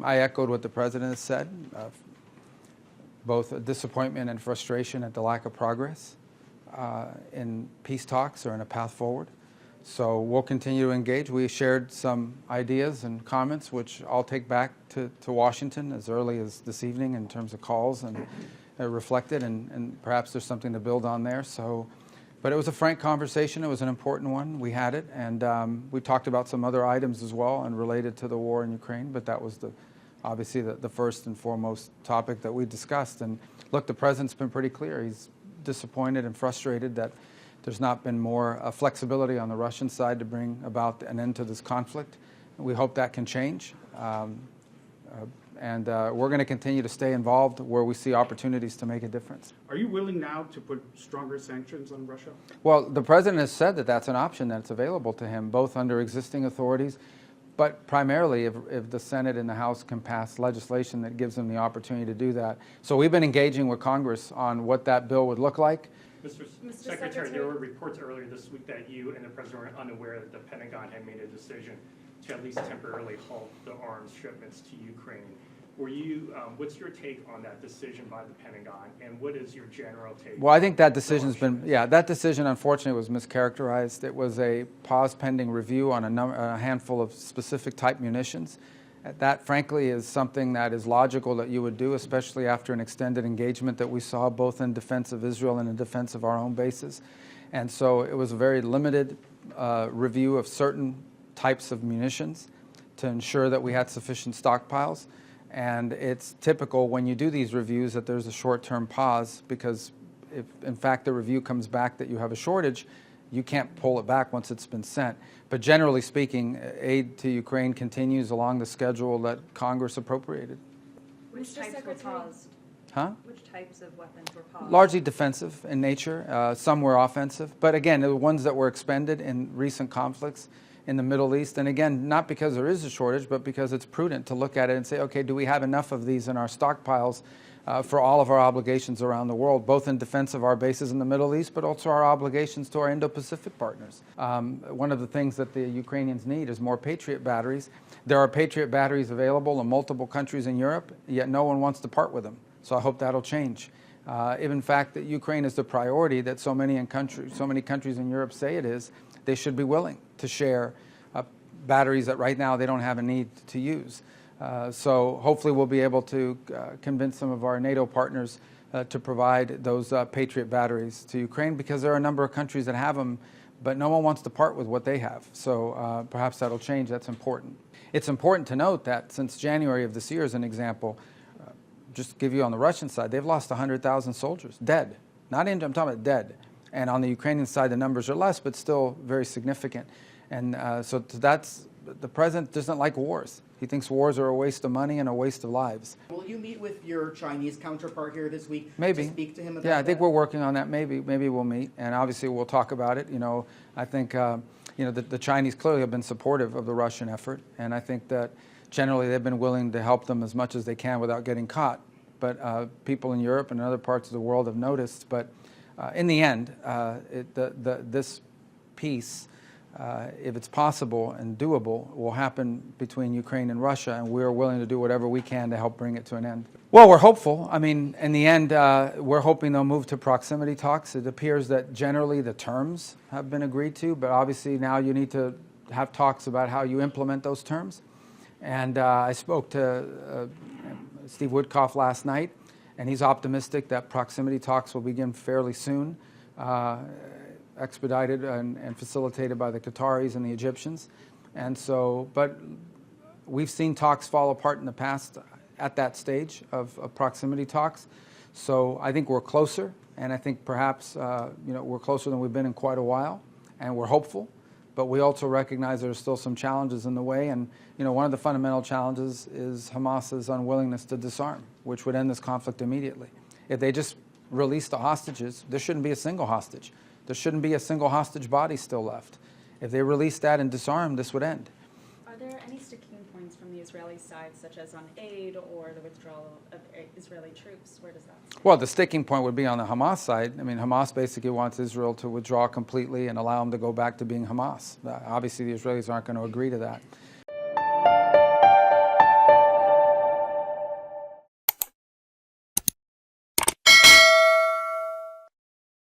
I echoed what the President has said, both disappointment and frustration at the lack of progress in peace talks or in a path forward. So we'll continue to engage. We shared some ideas and comments, which I'll take back to Washington as early as this evening in terms of calls and reflected, and perhaps there's something to build on there. So, but it was a frank conversation. It was an important one. We had it, and we talked about some other items as well and related to the war in Ukraine, but that was obviously the first and foremost topic that we discussed. And look, the President's been pretty clear. He's disappointed and frustrated that there's not been more flexibility on the Russian side to bring about an end to this conflict. We hope that can change. And we're going to continue to stay involved where we see opportunities to make a difference. Are you willing now to put stronger sanctions on Russia? Well, the President has said that that's an option that's available to him, both under existing authorities, but primarily if the Senate and the House can pass legislation that gives them the opportunity to do that. So we've been engaging with Congress on what that bill would look like. Mr. Secretary, there were reports earlier this week that you and the President were unaware that the Pentagon had made a decision to at least temporarily halt the arms shipments to Ukraine. Were you, what's your take on that decision by the Pentagon, and what is your general take? Well, I think that decision's been, that decision unfortunately was mischaracterized. It was a pause pending review on a handful of specific type munitions. That, frankly, is something that is logical that you would do, especially after an extended engagement that we saw both in defense of Israel and in defense of our own bases. And so it was a very limited review of certain types of munitions to ensure that we had sufficient stockpiles. And it's typical when you do these reviews that there's a short-term pause, because if, in fact, the review comes back that you have a shortage, you can't pull it back once it's been sent. But generally speaking, aid to Ukraine continues along the schedule that Congress appropriated. Which types were paused? Huh? Which types of weapons were paused? Largely defensive in nature. Some were offensive. But again, the ones that were expended in recent conflicts in the Middle East. And again, not because there is a shortage, but because it's prudent to look at it and say, okay, do we have enough of these in our stockpiles for all of our obligations around the world, both in defense of our bases in the Middle East, but also our obligations to our Indo-Pacific partners. One of the things that the Ukrainians need is more Patriot batteries. There are Patriot batteries available in multiple countries in Europe, yet no one wants to part with them. So I hope that'll change. If in fact that Ukraine is the priority that so many countries in Europe say it is, they should be willing to share batteries that right now they don't have a need to use. So hopefully we'll be able to convince some of our NATO partners to provide those Patriot batteries to Ukraine, because there are a number of countries that have them, but no one wants to part with what they have. So perhaps that'll change. That's important. It's important to note that since January of this year, as an example, just to give you on the Russian side, they've lost 100,000 soldiers, dead. Not injured, I'm talking about dead. And on the Ukrainian side, the numbers are less, but still very significant. And so that's, the President doesn't like wars. He thinks wars are a waste of money and a waste of lives. Will you meet with your Chinese counterpart here this week? Maybe. To speak to him about that? Yeah, I think that? we're working on that. Maybe we'll meet, and obviously we'll talk about it. You know, I think the Chinese clearly have been supportive of the Russian effort, and I think that generally they've been willing to help them as much as they can without getting caught. But people in Europe and other parts of the world have noticed. But in the end, this peace, if it's possible and doable, will happen between Ukraine and Russia, and we are willing to do whatever we can to help bring it to an end. Well, we're hopeful. I mean, in the end, we're hoping they'll move to proximity talks. It appears that generally the terms have been agreed to, but obviously now you need to have talks about how you implement those terms. And I spoke to Steve Woodcock last night, and he's optimistic that proximity talks will begin fairly soon, expedited and facilitated by the Qataris and the Egyptians. And so, but we've seen talks fall apart in the past at that stage of proximity talks. So I think we're closer, and I think perhaps we're closer than we've been in quite a while, and we're hopeful. But we also recognize there are still some challenges in the way, and one of the fundamental challenges is Hamas's unwillingness to disarm, which would end this conflict immediately. If they just release the hostages, there shouldn't be a single hostage. There shouldn't be a single hostage body still left. If they release that and disarm, this would end. Are there any sticking points from the Israeli side, such as on aid or the withdrawal of Israeli troops? Where does that stand? Well, the sticking point would be on the Hamas side. I mean, Hamas basically wants Israel to withdraw completely and allow them to go back to being Hamas. Obviously, the Israelis aren't going to agree to that.